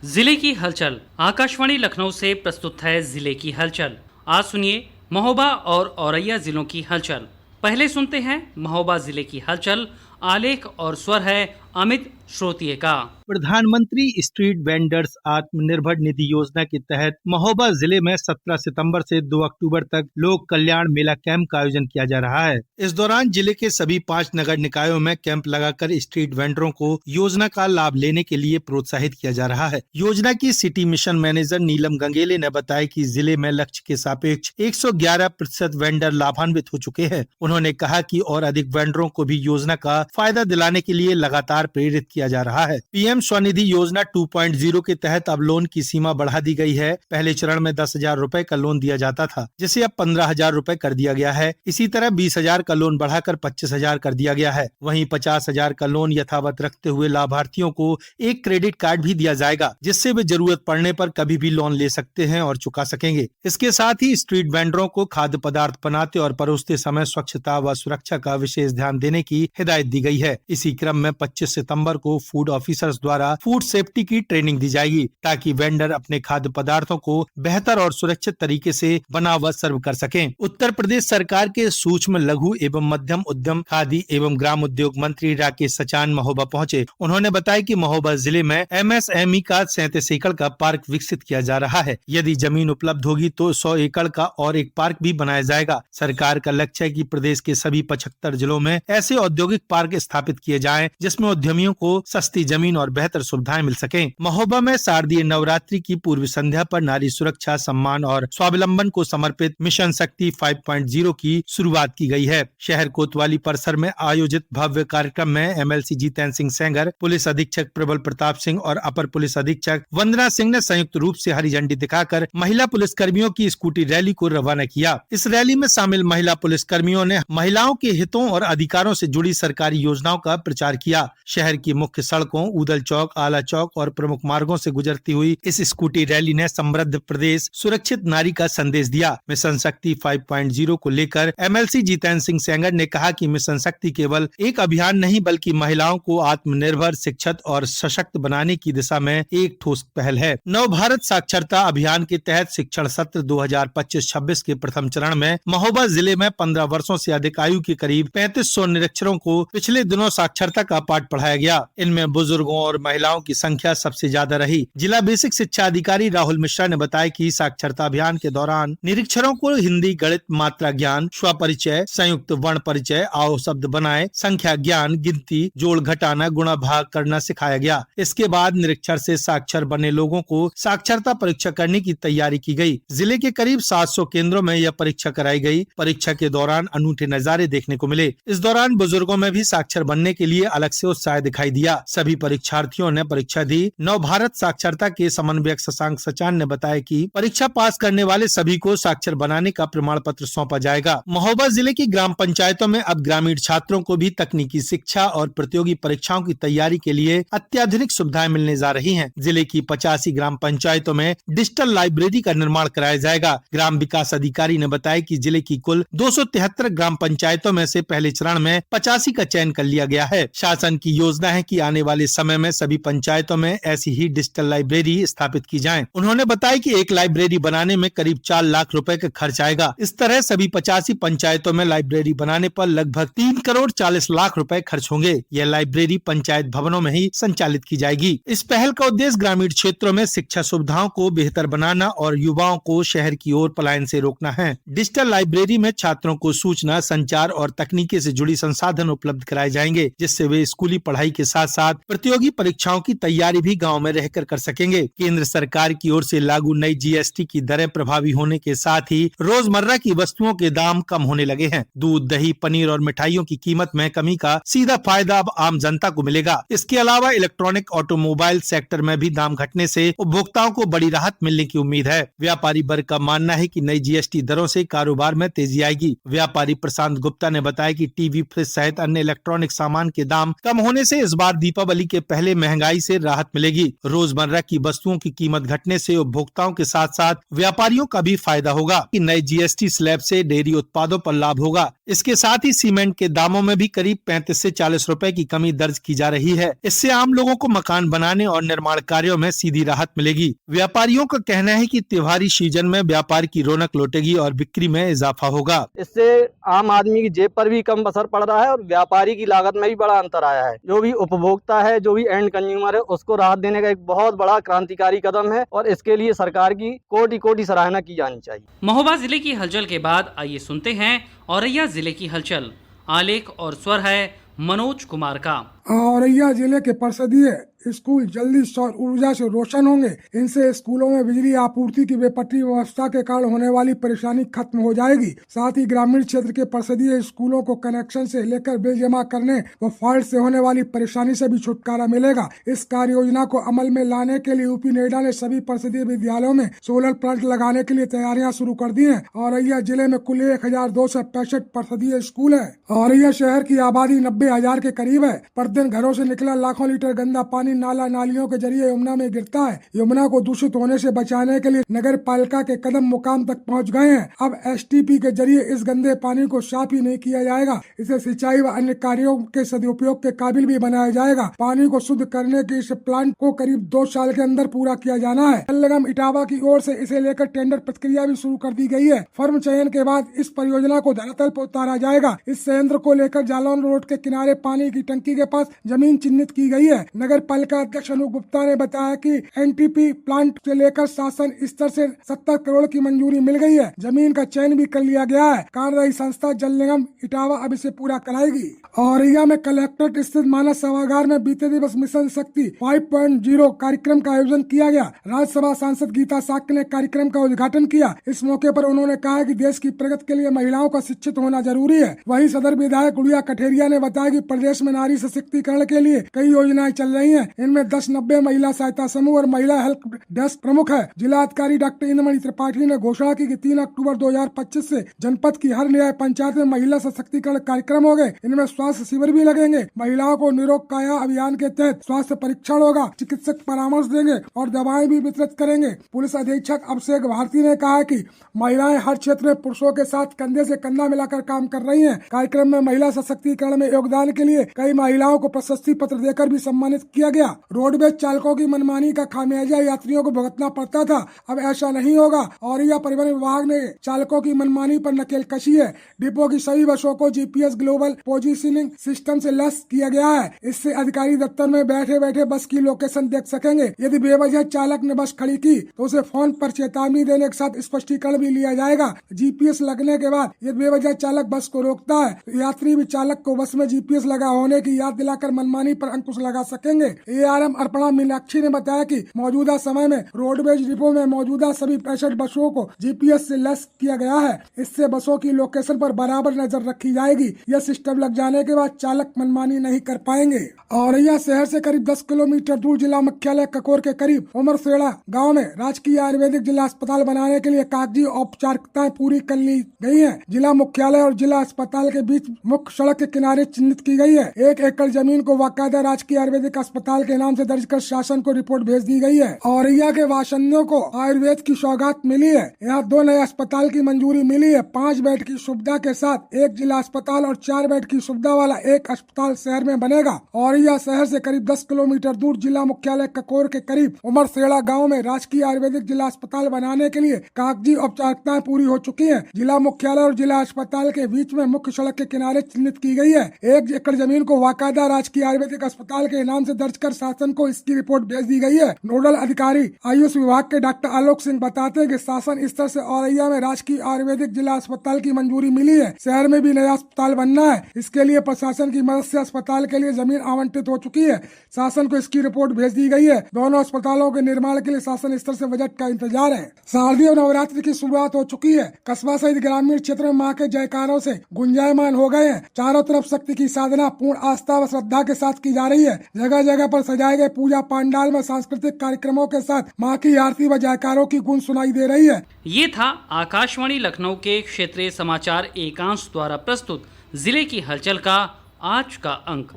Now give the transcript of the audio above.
जिले की हलचल। आकाशवाणी लखनऊ से प्रस्तुत है जिले की हलचल। आज सुनिए महोबा और औरैया जिलों की हलचल। पहले सुनते हैं महोबा जिले की हलचल। आलेख और स्वर है अमित श्रोतिये का। प्रधानमंत्री स्ट्रीट वेंडर्स आत्मनिर्भर निधि योजना के तहत महोबा जिले में 17 सितंबर से 2 अक्टूबर तक लोक कल्याण मेला कैंप का आयोजन किया जा रहा है। इस दौरान जिले के सभी 5 नगर निकायों में कैंप लगाकर स्ट्रीट वेंडरों को योजना का लाभ लेने के लिए प्रोत्साहित किया जा रहा है। योजना की सिटी मिशन मैनेजर नीलम गंगेले ने बताया कि जिले में लक्ष्य के सापेक्ष 111% वेंडर लाभान्वित हो चुके हैं। उन्होंने कहा कि और अधिक वेंडरों को भी योजना का फायदा दिलाने के लिए लगातार प्रेरित किया जा रहा है। पीएम स्वनिधि योजना 2.0 के तहत अब लोन की सीमा बढ़ा दी गई है। पहले चरण में 10,000 रुपए का लोन दिया जाता था, जिसे अब 15,000 रुपए कर दिया गया है। इसी तरह 20,000 का लोन बढ़ाकर 25,000 कर दिया गया है। वहीं 50,000 का लोन यथावत रखते हुए लाभार्थियों को एक क्रेडिट कार्ड भी दिया जाएगा, जिससे वे जरूरत पड़ने पर कभी भी लोन ले सकते हैं और चुका सकेंगे। इसके साथ ही स्ट्रीट वेंडरों को खाद्य पदार्थ बनाते और परोसते समय स्वच्छता व सुरक्षा का विशेष ध्यान देने की हिदायत दी गई है। इसी क्रम में 25 सितंबर को फूड ऑफिसर्स द्वारा फूड सेफ्टी की ट्रेनिंग दी जाएगी, ताकि वेंडर अपने खाद्य पदार्थों को बेहतर और सुरक्षित तरीके से बना व सर्व कर सकें। उत्तर प्रदेश सरकार के सूक्ष्म लघु एवं मध्यम उद्यम खादी एवं ग्राम उद्योग मंत्री राकेश सचान महोबा पहुंचे। उन्होंने बताया कि महोबा जिले में MSME का 37 एकड़ का पार्क विकसित किया जा रहा है। यदि जमीन उपलब्ध होगी तो 100 एकड़ का और एक पार्क भी बनाया जाएगा। सरकार का लक्ष्य है कि प्रदेश के सभी 75 जिलों में ऐसे औद्योगिक पार्क स्थापित किए जाएं, जिसमें उद्यमियों को सस्ती जमीन और बेहतर सुविधाएं मिल सकें। महोबा में शारदीय नवरात्रि की पूर्व संध्या पर नारी सुरक्षा, सम्मान और स्वावलंबन को समर्पित मिशन शक्ति 5.0 की शुरुआत की गई है। शहर कोतवाली परिसर में आयोजित भव्य कार्यक्रम में MLC जीतेंद्र सिंह सेंगर, पुलिस अधीक्षक प्रबल प्रताप सिंह और अपर पुलिस अधीक्षक वंदना सिंह ने संयुक्त रूप से हरी झंडी दिखाकर महिला पुलिस कर्मियों की स्कूटी रैली को रवाना किया। इस रैली में शामिल महिला पुलिस कर्मियों ने महिलाओं के हितों और अधिकारों से जुड़ी सरकारी योजनाओं का प्रचार किया। शहर की मुख्य सड़कों, ऊदल चौक, आला चौक और प्रमुख मार्गों से गुजरती हुई इस स्कूटी रैली ने समृद्ध प्रदेश, सुरक्षित नारी का संदेश दिया। मिशन शक्ति 5.0 को लेकर MLC जीतेंद्र सिंह सेंगर ने कहा कि मिशन शक्ति केवल एक अभियान नहीं, बल्कि महिलाओं को आत्मनिर्भर, शिक्षित और सशक्त बनाने की दिशा में एक ठोस पहल है। नव भारत साक्षरता अभियान के तहत शिक्षण सत्र 2025-26 के प्रथम चरण में महोबा जिले में 15 वर्षों से अधिक आयु के करीब 3500 निरक्षरों को पिछले दिनों साक्षरता का पाठ पढ़ाया गया। इनमें बुजुर्गों और महिलाओं की संख्या सबसे ज्यादा रही। जिला बेसिक शिक्षा अधिकारी राहुल मिश्रा ने बताया कि साक्षरता अभियान के दौरान निरीक्षरों को हिंदी, गणित, मात्रा ज्ञान, स्वपरिचय, संयुक्त वर्ण परिचय, आओ शब्द बनाए, संख्या ज्ञान, गिनती, जोड़ घटाना, गुणा भाग करना सिखाया गया। इसके बाद निरीक्षर से साक्षर बने लोगों को साक्षरता परीक्षा करने की तैयारी की गई। जिले के करीब 700 केंद्रों में यह परीक्षा कराई गई। परीक्षा के दौरान अनूठे नजारे देखने को मिले। इस दौरान बुजुर्गों में भी साक्षर बनने के लिए अलग से उत्साह दिखाई दिया। सभी परीक्षार्थियों ने परीक्षा दी। नव भारत साक्षरता के समन्वयक शशांक सचान ने बताया कि परीक्षा पास करने वाले सभी को साक्षर बनाने का प्रमाण पत्र सौंपा जाएगा। महोबा जिले की ग्राम पंचायतों में अब ग्रामीण छात्रों को भी तकनीकी शिक्षा और प्रतियोगी परीक्षाओं की तैयारी के लिए अत्याधुनिक सुविधाएं मिलने जा रही हैं। जिले की 85 ग्राम पंचायतों में डिजिटल लाइब्रेरी का निर्माण कराया जाएगा। ग्राम विकास अधिकारी ने बताया कि जिले की कुल 273 ग्राम पंचायतों में से पहले चरण में 85 का चयन कर लिया गया है। शासन की योजना है कि आने वाले समय में सभी पंचायतों में ऐसी ही डिजिटल लाइब्रेरी स्थापित की जाए। उन्होंने बताया कि एक लाइब्रेरी बनाने में करीब 4 लाख रुपए का खर्च आएगा। इस तरह सभी 85 पंचायतों में लाइब्रेरी बनाने पर लगभग 3 करोड़ 40 लाख रुपए खर्च होंगे। यह लाइब्रेरी पंचायत भवनों में ही संचालित की जाएगी। इस पहल का उद्देश्य ग्रामीण क्षेत्रों में शिक्षा सुविधाओं को बेहतर बनाना और युवाओं को शहर की ओर पलायन से रोकना है। डिजिटल लाइब्रेरी में छात्रों को सूचना, संचार और तकनीकी से जुड़ी संसाधन उपलब्ध कराए जाएंगे, जिससे वे स्कूली पढ़ाई के साथ साथ प्रतियोगी परीक्षाओं की तैयारी भी गांव में रहकर कर सकेंगे। केंद्र सरकार की ओर से लागू नई GST की दरें प्रभावी होने के साथ ही रोजमर्रा की वस्तुओं के दाम कम होने लगे हैं। दूध, दही, पनीर और मिठाइयों की कीमत में कमी का सीधा फायदा अब आम जनता को मिलेगा। इसके अलावा इलेक्ट्रॉनिक ऑटोमोबाइल सेक्टर में भी दाम घटने से उपभोक्ताओं को बड़ी राहत मिलने की उम्मीद है। व्यापारी वर्ग का मानना है कि नई GST दरों से कारोबार में तेजी आएगी। व्यापारी प्रशांत गुप्ता ने बताया कि टीवी, फ्रिज सहित अन्य इलेक्ट्रॉनिक सामान के दाम कम होने से इस बार बार दीपावली के पहले महंगाई से राहत मिलेगी। रोजमर्रा की वस्तुओं की कीमत घटने से उपभोक्ताओं के साथ साथ व्यापारियों का भी फायदा होगा। नए जीएसटी स्लैब से डेयरी उत्पादों पर लाभ होगा। इसके साथ ही सीमेंट के दामों में भी करीब 35 से 40 रुपए की कमी दर्ज की जा रही है। इससे आम लोगों को मकान बनाने और निर्माण कार्यों में सीधी राहत मिलेगी। व्यापारियों का कहना है कि त्योहारी सीजन में व्यापार की रौनक लौटेगी और बिक्री में इजाफा होगा। इससे आम आदमी की जेब पर भी कम असर पड़ रहा है और व्यापारी की लागत में भी बड़ा अंतर आया है। जो भी उपभोक्ता है, जो भी एंड कंज्यूमर है, उसको राहत देने का एक बहुत बड़ा क्रांतिकारी कदम है और इसके लिए सरकार की कोटि कोटि सराहना की जानी चाहिए। महोबा जिले की हलचल के बाद आइए सुनते हैं औरैया जिले की हलचल। आलेख और स्वर है मनोज कुमार का। औरैया जिले के परिषदीय स्कूल जल्दी सौर ऊर्जा से रोशन होंगे। इनसे स्कूलों में बिजली आपूर्ति की बेपटरी व्यवस्था के कारण होने वाली परेशानी खत्म हो जाएगी। साथ ही ग्रामीण क्षेत्र के परिषदीय स्कूलों को कनेक्शन से लेकर बिल जमा करने व फॉल्ट से होने वाली परेशानी से भी छुटकारा मिलेगा। इस कार्य योजना को अमल में लाने के लिए यूपी नोएडा ने सभी परिषदीय विद्यालयों में सोलर प्लांट लगाने के लिए तैयारियां शुरू कर दी है। औरैया जिले में कुल 1265 परिषदीय स्कूल है। औरैया शहर की आबादी 90,000 के करीब है। प्रतिदिन घरों से निकला लाखों लीटर गंदा पानी नाला नालियों के जरिए यमुना में गिरता है। यमुना को दूषित होने से बचाने के लिए नगर पालिका के कदम मुकाम तक पहुंच गए हैं। अब एसटीपी के जरिए इस गंदे पानी को साफ ही नहीं किया जाएगा, इसे सिंचाई व अन्य कार्यों के सदुपयोग के काबिल भी बनाया जाएगा। पानी को शुद्ध करने के इस प्लांट को करीब 2 साल के अंदर पूरा किया जाना है। जल निगम इटावा की ओर से इसे लेकर टेंडर प्रक्रिया भी शुरू कर दी गई है। फर्म चयन के बाद इस परियोजना को धरातल पर उतारा जाएगा। इस संयंत्र को लेकर जालौन रोड के किनारे पानी की टंकी के पास जमीन चिन्हित की गई है। नगर पालिका अध्यक्ष अनूप गुप्ता ने बताया कि एनटीपी प्लांट से लेकर शासन स्तर से 70 करोड़ की मंजूरी मिल गई है। जमीन का चयन भी कर लिया गया है। कार्यदायी संस्था जल निगम इटावा अब इसे पूरा कराएगी। औरैया में कलेक्ट्रेट स्थित मानस सभागार में बीते दिवस मिशन शक्ति 5.0 कार्यक्रम का आयोजन किया गया। राज्यसभा सांसद गीता साक्य ने कार्यक्रम का उद्घाटन किया। इस मौके पर उन्होंने कहा कि देश की प्रगति के लिए महिलाओं का शिक्षित होना जरूरी है। वहीं सदर विधायक गुड़िया कठेरिया ने बताया कि प्रदेश में नारी सशक्तिकरण के लिए कई योजनाएं चल रही हैं। इनमें 1090 महिला सहायता समूह और महिला हेल्प डेस्क प्रमुख है। जिला अधिकारी डॉक्टर इंद्रमणि त्रिपाठी ने घोषणा की कि 3 अक्टूबर 2025 से जनपद की हर न्याय पंचायत में महिला सशक्तिकरण कार्यक्रम होंगे। इनमें स्वास्थ्य शिविर भी लगेंगे। महिलाओं को निरोग काया अभियान के तहत स्वास्थ्य परीक्षण होगा, चिकित्सक परामर्श देंगे और दवाएं भी वितरित करेंगे। पुलिस अधीक्षक अभिषेक भारती ने कहा कि महिलाएं हर क्षेत्र में पुरुषों के साथ कंधे से कंधा मिलाकर काम कर रही हैं। कार्यक्रम में महिला सशक्तिकरण में योगदान के लिए कई महिलाओं को प्रशस्ति पत्र देकर भी सम्मानित किया गया। रोडवेज चालकों की मनमानी का खामियाजा यात्रियों को भुगतना पड़ता था, अब ऐसा नहीं होगा। औरैया परिवहन विभाग ने चालकों की मनमानी पर नकेल कसी है। डिपो की सभी बसों को जीपीएस ग्लोबल पोजीशनिंग सिस्टम से लैस किया गया है। इससे अधिकारी दफ्तर में बैठे बैठे बस की लोकेशन देख सकेंगे। यदि बेवजह चालक ने बस खड़ी की तो उसे फोन पर चेतावनी देने के साथ स्पष्टीकरण भी लिया जाएगा। जीपीएस लगने के बाद यदि बेवजह चालक बस को रोकता है तो यात्री भी चालक को बस में जीपीएस लगा होने की याद दिलाकर मनमानी पर अंकुश लगा सकेंगे। एआरएम अर्पणा मीनाक्षी ने बताया कि मौजूदा समय में रोडवेज डिपो में मौजूदा सभी 65 बसों को जीपीएस से लैस किया गया है। इससे बसों की लोकेशन पर बराबर नजर रखी जाएगी। यह सिस्टम लग जाने के बाद चालक मनमानी नहीं कर पाएंगे। औरैया शहर से करीब 10 किलोमीटर दूर जिला मुख्यालय ककोर के करीब उमरसेड़ा गांव में राजकीय आयुर्वेदिक जिला अस्पताल बनाने के लिए कागजी औपचारिकताएं पूरी कर ली गई है। जिला मुख्यालय और जिला अस्पताल के बीच मुख्य सड़क के किनारे चिन्हित की गई है। 1 एकड़ जमीन को बाकायदा राजकीय आयुर्वेदिक अस्पताल के नाम से दर्ज कर शासन को रिपोर्ट भेज दी गई है। औरैया के वासिंदों को आयुर्वेद की सौगात मिली है। यहाँ 2 नए अस्पताल की मंजूरी मिली है। 5 बेड की सुविधा के साथ 1 जिला अस्पताल और 4 बेड की सुविधा वाला 1 अस्पताल शहर में बनेगा। औरैया शहर से करीब 10 किलोमीटर दूर जिला मुख्यालय ककोर के करीब उमरसेड़ा गाँव में राजकीय आयुर्वेदिक जिला अस्पताल बनाने के लिए कागजी औपचारिकताएं पूरी हो चुकी है। जिला मुख्यालय और जिला अस्पताल के बीच में मुख्य सड़क के किनारे चिन्हित की गई है। 1 एकड़ जमीन को बाकायदा राजकीय आयुर्वेदिक अस्पताल के नाम से दर्ज कर शासन को इसकी रिपोर्ट भेज दी गई है। नोडल अधिकारी आयुष विभाग के डॉक्टर आलोक सिंह बताते हैं कि शासन स्तर से औरैया में राजकीय आयुर्वेदिक जिला अस्पताल की मंजूरी मिली है। शहर में भी नया अस्पताल बनना है। इसके लिए प्रशासन की मदद से अस्पताल के लिए जमीन आवंटित हो चुकी है। शासन को इसकी रिपोर्ट भेज दी गई है। दोनों अस्पतालों के निर्माण के लिए शासन स्तर से बजट का इंतजार है। शारदीय नवरात्रि की शुरुआत हो चुकी है। कस्बा सहित ग्रामीण क्षेत्र में मां के जयकारों से गुंजायमान हो गए हैं। चारों तरफ शक्ति की साधना पूर्ण आस्था व श्रद्धा के साथ की जा रही है। जगह जगह पर सजाए गए पूजा पंडाल में सांस्कृतिक कार्यक्रमों के साथ मां की आरती व जयकारों की गूंज सुनाई दे रही है। ये था आकाशवाणी लखनऊ के क्षेत्रीय समाचार एकांश द्वारा प्रस्तुत जिले की हलचल का आज का अंक।